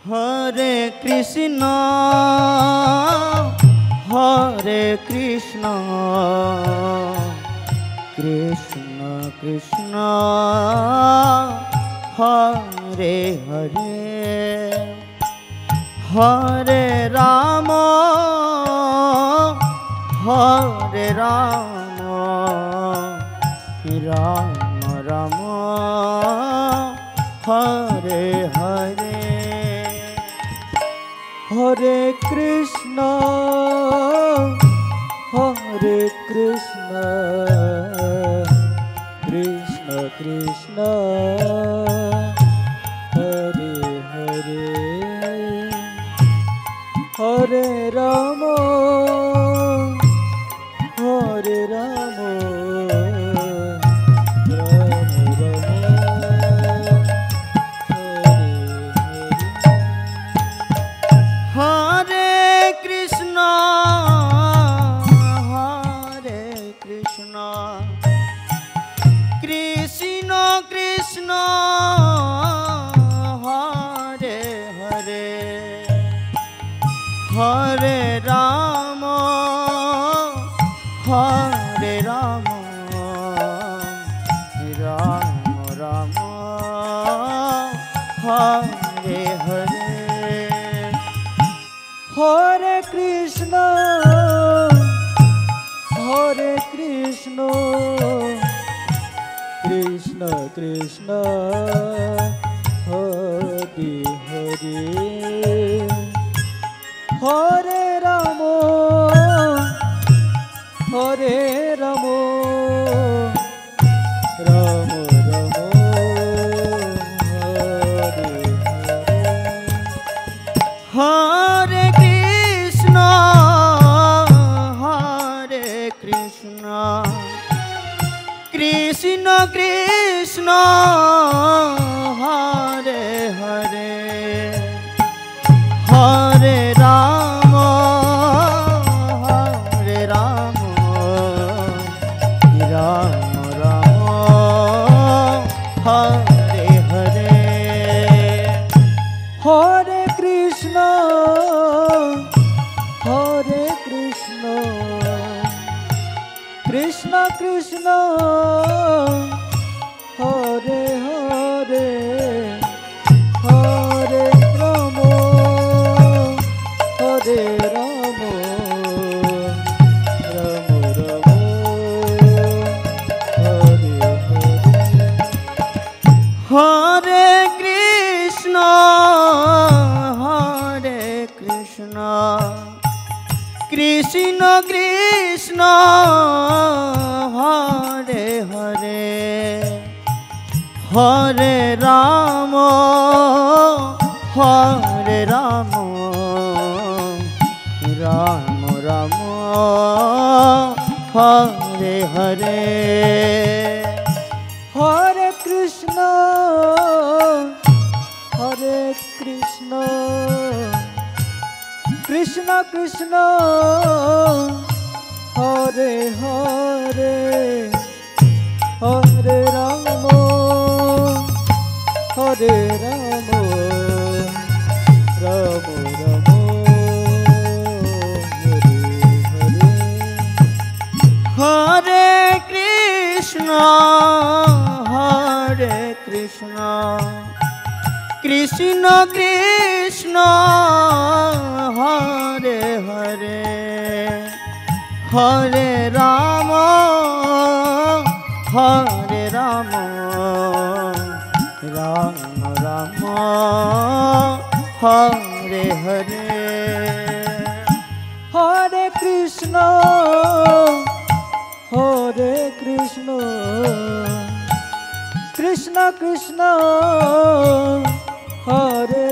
Hare Krishna Hare Krishna Krishna Krishna Hare Hare Hare Ram Ram Ram Hare Hare Hare Krishna Krishna Krishna Hare Hare Hare Ram Hare Ram Ram Ram Hare Hare Hare Krishna Krishna Krishna Hare Hare Hare Ram Ram Ram Hare Krishna Krishna Krishna Hare Hare Hare Ram Ram Hare Hare Hare Krishna Krishna Krishna Hare Hare Hare Ram Ram Ram Hare Hare Hare Krishna Krishna Krishna Hare Hare Hare Ram Ram Ram Hare Hare Hare Krishna Krishna Krishna Hare Hare Hare Ram Ram Ram Hare Krishna Krishna Krishna Hare Hare Hare Ram Ram Ram Hare Hare Hare Krishna Krishna Krishna Hare